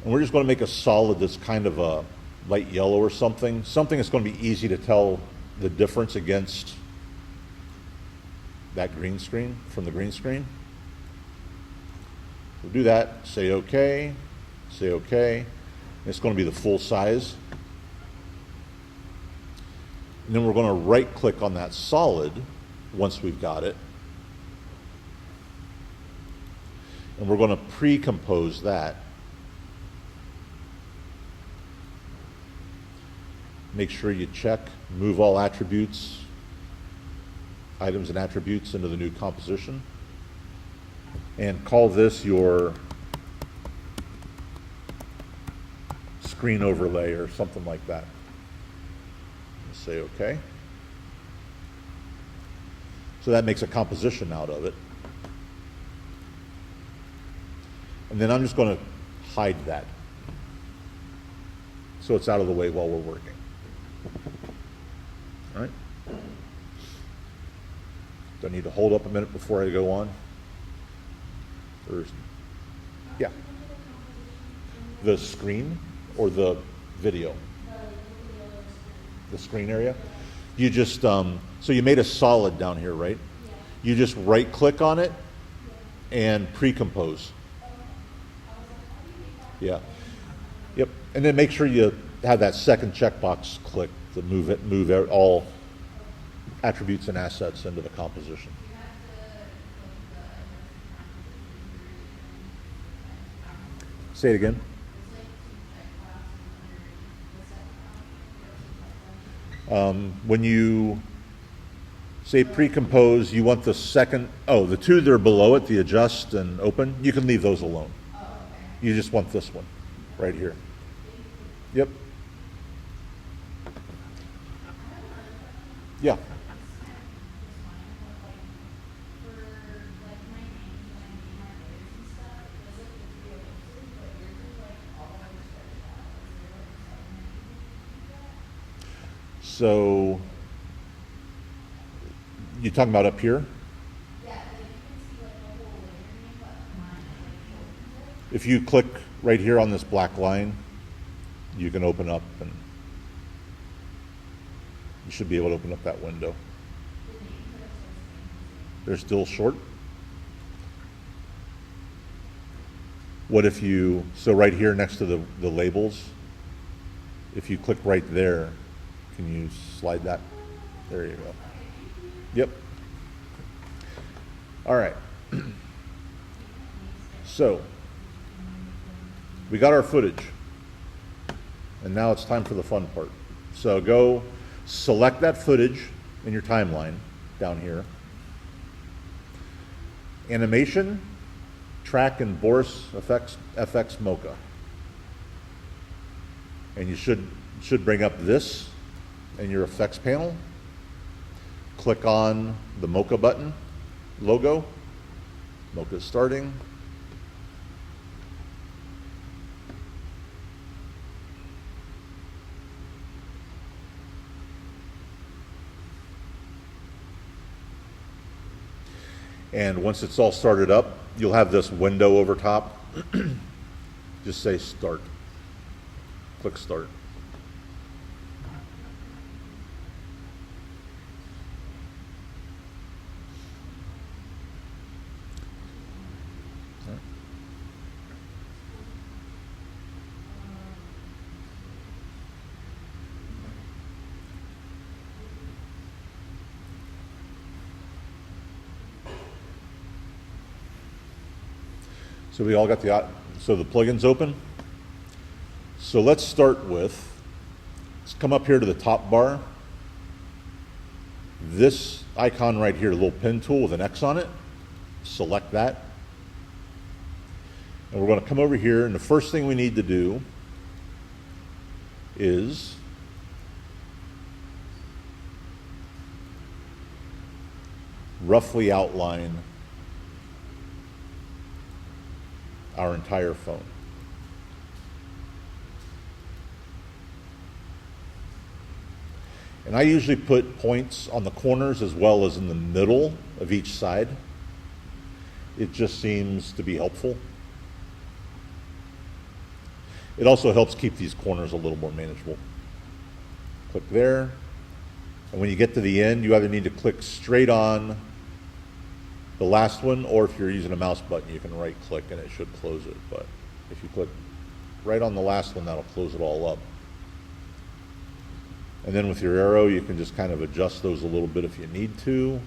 And we're just going to make a solid that's kind of a light yellow or something. Something that's going to be easy to tell the difference against that green screen, from the green screen. We'll do that, say OK, say OK. It's going to be the full size. And then we're going to right-click on that solid once we've got it. And we're going to pre-compose that. Make sure you check move all attributes, items and attributes into the new composition. And call this your screen overlay or something like that. And say OK. So that makes a composition out of it. And then I'm just going to hide that so it's out of the way while we're working. All right. Do I need to hold up a minute before I go on? Or, yeah. The screen or the video? The screen area. You just, so you made a solid down here, right? You just right-click on it and pre-compose. Yeah. Yep. And then make sure you have that second checkbox clicked to move all attributes and assets into the composition. Say it again. When you say pre-compose, you want the second, the two that are below it, the adjust and open, you can leave those alone. You just want this one right here. Yep. Yeah. So, you talking about up here? If you click right here on this black line, you can open up and you should be able to open up that window. They're still short. What if you, so right here next to the labels, if you click right there, can you slide that? There you go. Yep. All right. So, we got our footage. And now it's time for the fun part. So go select that footage in your timeline down here. Animation, track and Boris FX Mocha. And you should bring up this in your effects panel. Click on the Mocha button logo. Mocha is starting. And once it's all started up, you'll have this window over top. Just say start. Click start. So we all got so the plugin's open. So let's start with, let's come up here to the top bar. This icon right here, the little pen tool with an X on it, select that. And we're going to come over here, and the first thing we need to do is roughly outline our entire phone. And I usually put points on the corners as well as in the middle of each side. It just seems to be helpful. It also helps keep these corners a little more manageable. Click there. And when you get to the end, you either need to click straight on the last one, or if you're using a mouse button, you can right click and it should close it. But if you click right on the last one, that'll close it all up. And then with your arrow, you can just kind of adjust those a little bit if you need to.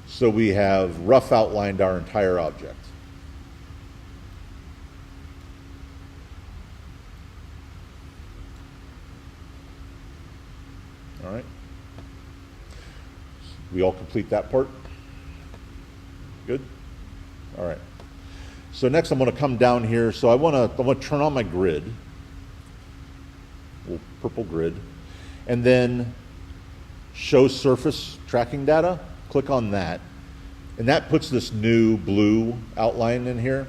So we have rough outlined our entire object. All right. We all complete that part? Good? All right. So next I'm going to come down here. So I want to turn on my grid, little purple grid, and then show surface tracking data. Click on that. And that puts this new blue outline in here.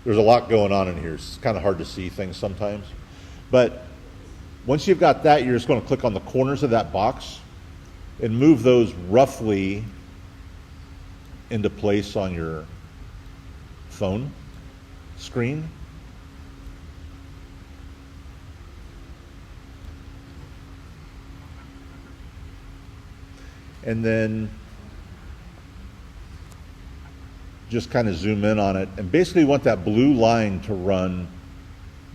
There's a lot going on in here. It's kind of hard to see things sometimes. But once you've got that, you're just going to click on the corners of that box and move those roughly into place on your phone screen. And then just kind of zoom in on it. And basically want that blue line to run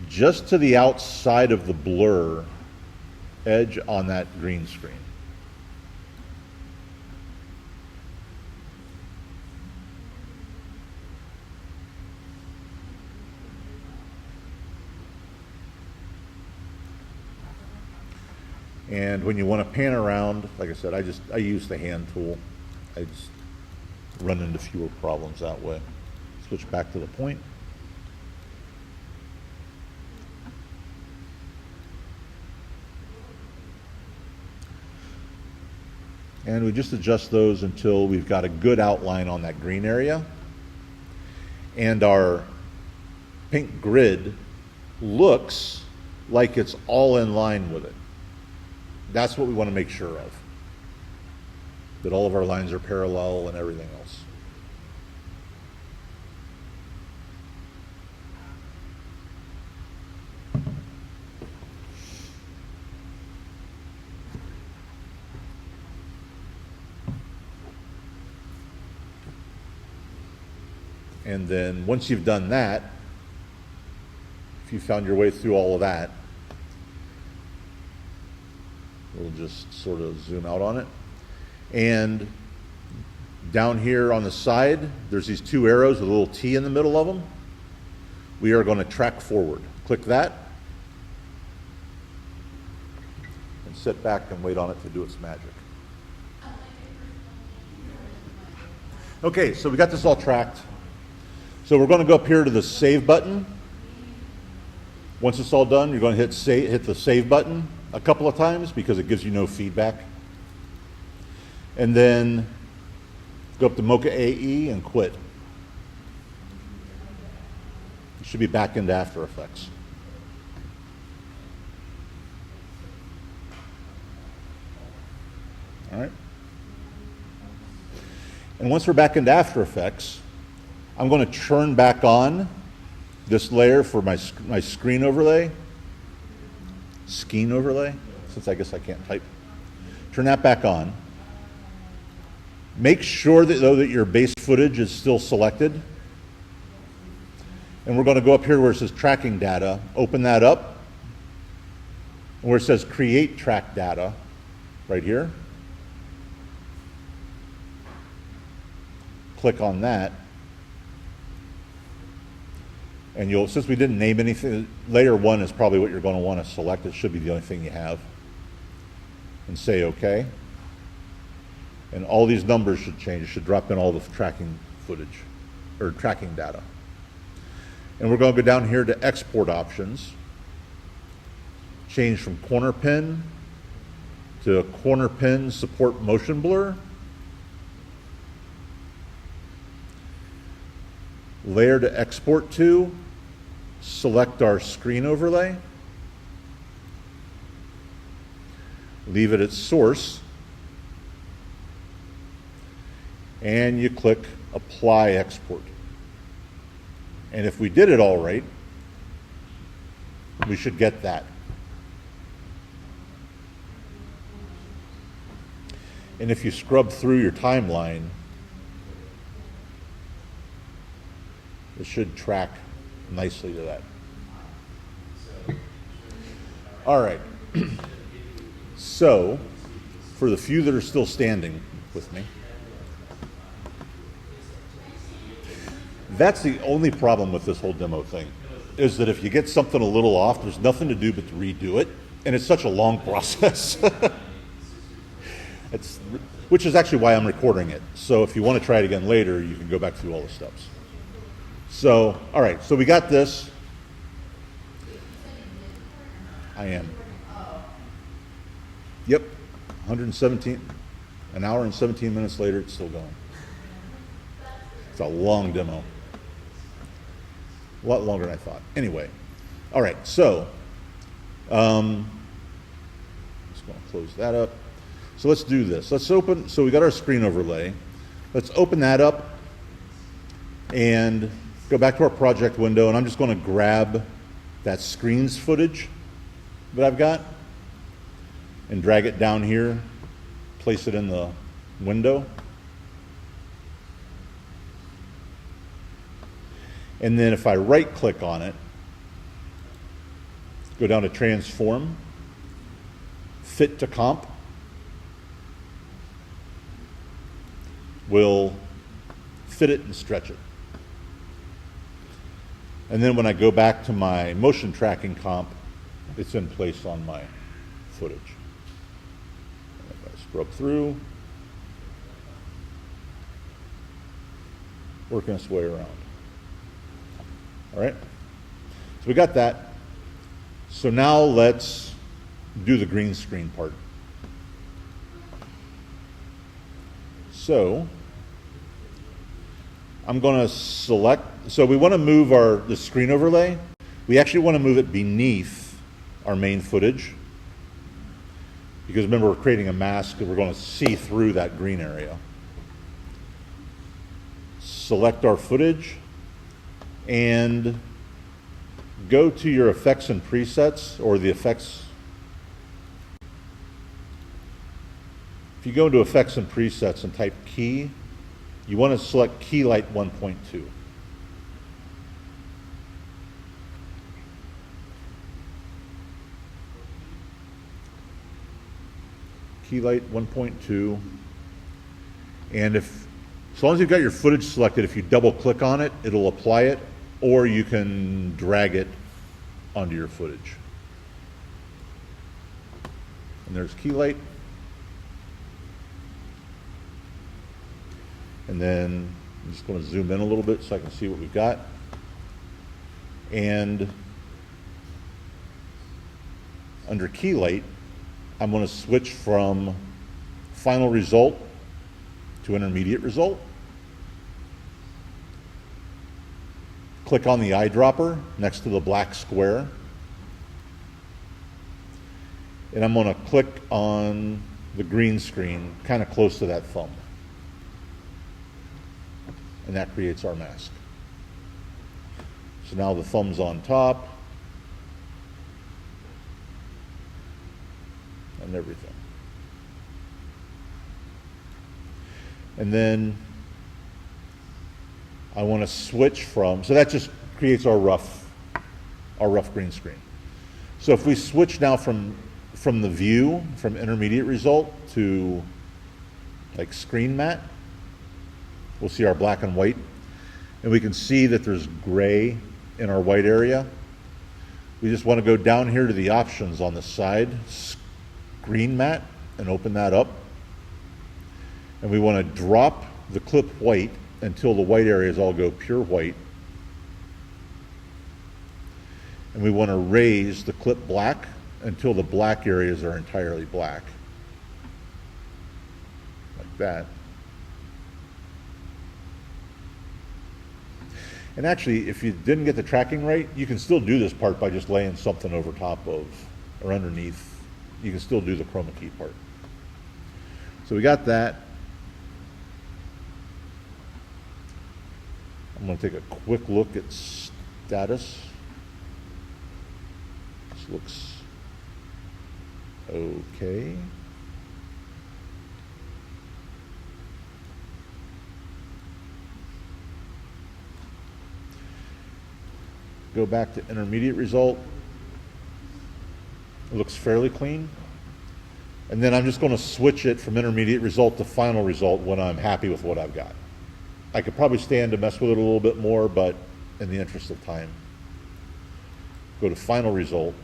just to the outside of the blur edge on that green screen. And when you want to pan around, like I said, I use the hand tool. I just run into fewer problems that way. Switch back to the point. And we just adjust those until we've got a good outline on that green area. And our pink grid looks like it's all in line with it. That's what we want to make sure of. That all of our lines are parallel and everything else. And then once you've done that, if you found your way through all of that, we'll just sort of zoom out on it. And down here on the side, there's these two arrows with a little T in the middle of them. We are going to track forward. Click that. And sit back and wait on it to do its magic. Okay, so we got this all tracked. So we're going to go up here to the Save button. Once it's all done, you're going to hit the Save button a couple of times because it gives you no feedback. And then go up to Mocha AE and quit. You should be back into After Effects. All right. And once we're back into After Effects, I'm going to turn back on this layer for my screen overlay. Skeen overlay, since I guess I can't type. Turn that back on. Make sure that, though, that your base footage is still selected. And we're going to go up here where it says Tracking Data. Open that up. And where it says Create Track Data, right here. Click on that. And you'll, since we didn't name anything, layer 1 is probably what you're going to want to select. It should be the only thing you have. And say OK. And all these numbers should change. It should drop in all the tracking footage, or tracking data. And we're going to go down here to Export Options. Change from Corner Pin to Corner Pin Support Motion Blur. Layer to export to. Select our screen overlay. Leave it at source. And you click Apply Export. And if we did it all right, we should get that. And if you scrub through your timeline, it should track nicely to that. All right. So, for the few that are still standing with me, that's the only problem with this whole demo thing, is that if you get something a little off, there's nothing to do but to redo it, and it's such a long process. Which is actually why I'm recording it. So if you want to try it again later, you can go back through all the steps. So, all right, so we got this. I am. Yep, 117, an hour and 17 minutes later, it's still going. It's a long demo. A lot longer than I thought. Anyway, all right, so, just going to close that up. So let's do this. Let's open, so we got our screen overlay. Let's open that up and go back to our project window, and I'm just going to grab that screens footage that I've got and drag it down here, place it in the window. And then if I right click on it, go down to Transform, Fit to Comp, we'll fit it and stretch it. And then when I go back to my motion tracking comp, it's in place on my footage. Scrub through. Working its way around. All right, so we got that. So now let's do the green screen part. So I'm going to select, so we want to move the screen overlay. We actually want to move it beneath our main footage, because remember, we're creating a mask and we're going to see through that green area. Select our footage and go to your effects and presets, or the effects. If you go into effects and presets and type key, you want to select Keylight 1.2. Keylight 1.2. And as long as you've got your footage selected, if you double click on it, it'll apply it, or you can drag it onto your footage. And there's Keylight. And then I'm just going to zoom in a little bit so I can see what we've got. And under Keylight, I'm going to switch from final result to intermediate result. Click on the eyedropper next to the black square. And I'm going to click on the green screen kind of close to that thumb. And that creates our mask. So now the thumb's on top and everything. And then I want to switch from, so that just creates our rough green screen. So if we switch now from the view, from intermediate result to like screen matte, we'll see our black and white, and we can see that there's gray in our white area. We just want to go down here to the options on the side, screen matte, and open that up. And we want to drop the clip white until the white areas all go pure white. And we want to raise the clip black until the black areas are entirely black. Like that. And actually, if you didn't get the tracking right, you can still do this part by just laying something over top of or underneath. You can still do the chroma key part. So we got that. I'm going to take a quick look at status. This looks okay. Go back to intermediate result. It looks fairly clean. And then I'm just going to switch it from intermediate result to final result when I'm happy with what I've got. I could probably stand to mess with it a little bit more, but in the interest of time. Go to final result.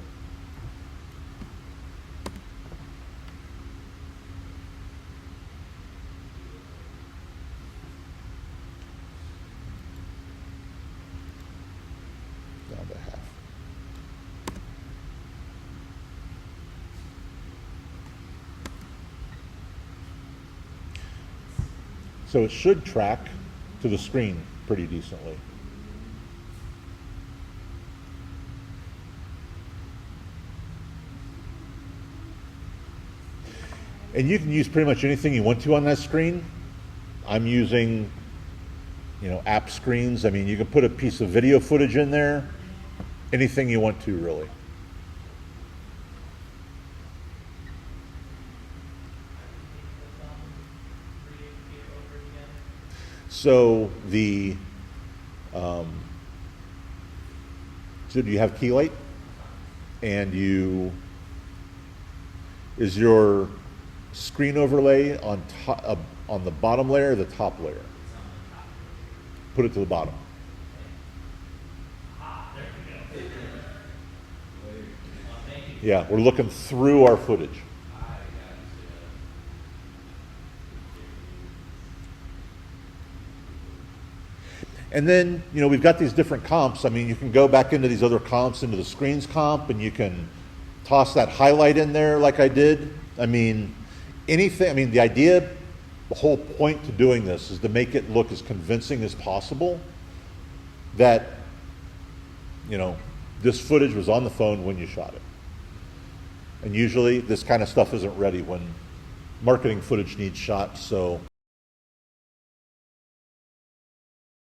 Down to half. So it should track to the screen pretty decently. And you can use pretty much anything you want to on that screen. I'm using, app screens. I mean, you can put a piece of video footage in there, anything you want to, really. So so do you have Keylight? And is your screen overlay on top, on the bottom layer or the top layer? Put it to the bottom. Yeah, we're looking through our footage. And then, you know, we've got these different comps. I mean, you can go back into these other comps, into the screens comp, and you can toss that highlight in there like I did. I mean, anything, I mean, the idea, the whole point to doing this is to make it look as convincing as possible that, you know, this footage was on the phone when you shot it. And usually this kind of stuff isn't ready when marketing footage needs shot, so